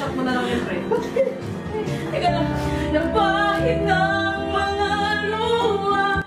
Shot mo na lang yun, pre. Teka lang, napahid ng mga luha.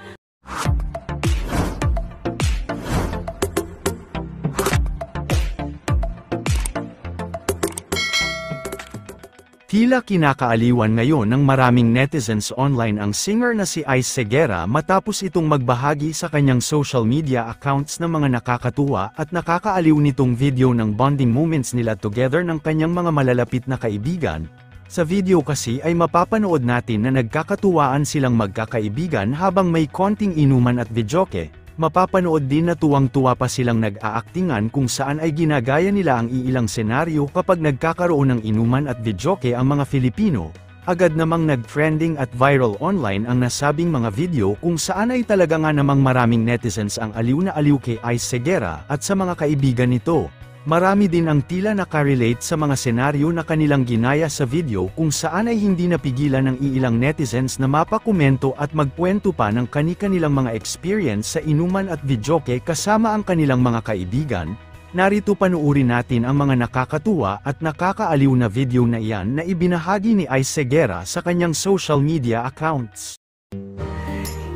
Tila kinakaaliwan ngayon ng maraming netizens online ang singer na si Ice Seguera matapos itong magbahagi sa kanyang social media accounts ng mga nakakatuwa at nakakaaliw nitong video ng bonding moments nila together ng kanyang mga malalapit na kaibigan. Sa video kasi ay mapapanood natin na nagkakatuwaan silang magkakaibigan habang may konting inuman at videoke. Mapapanood din na tuwang-tuwa pa silang nag-aaktingan kung saan ay ginagaya nila ang iilang senaryo kapag nagkakaroon ng inuman at videoke ang mga Filipino. Agad namang nag-trending at viral online ang nasabing mga video kung saan ay talaga nga namang maraming netizens ang aliw na aliw kay Ice Seguera at sa mga kaibigan nito. Marami din ang tila nakarelate sa mga senaryo na kanilang ginaya sa video kung saan ay hindi napigilan ng iilang netizens na mapakomento at magkwento pa ng kani-kanilang mga experience sa inuman at videoke kasama ang kanilang mga kaibigan. Narito panuuri natin ang mga nakakatuwa at nakakaaliw na video na iyan na ibinahagi ni Ice Seguera sa kanyang social media accounts.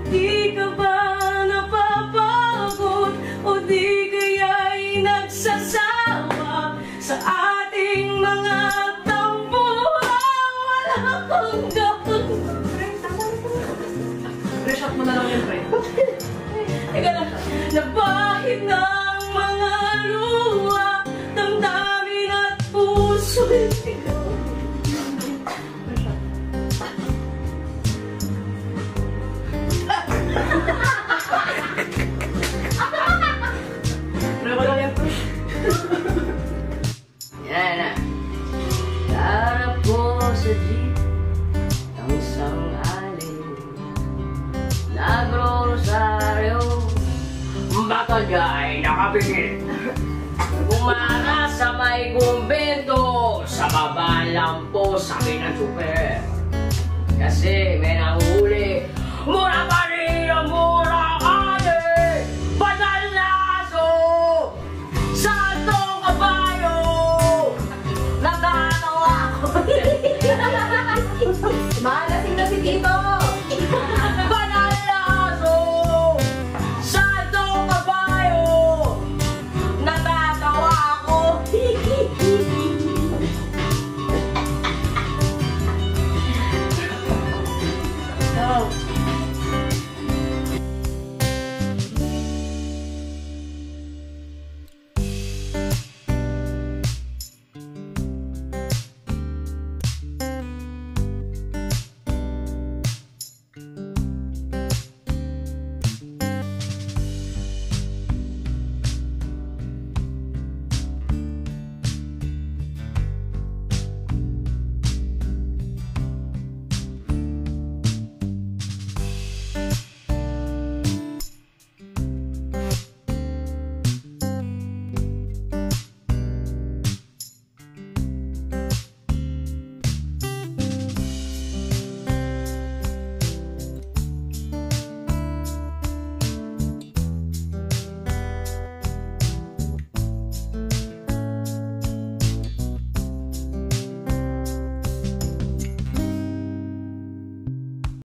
Di ka ba napapagod o di kaya'y nagsasawa sa ating mga tambuhan? Wala kang gawin. Pre, shot mo na lang yun, pre. Teka lang, nabahid ng mga luha, damdamin at puso'y ikaw. Pre, wala yan, pre. Yan na. Darap ko sa jeep ng isang alin, nagro-rosaryo, baka diya'y nakapigil. Umara sa may kumbento, sa baba lang po sabi ng super, kasi may nanghuli, mura pa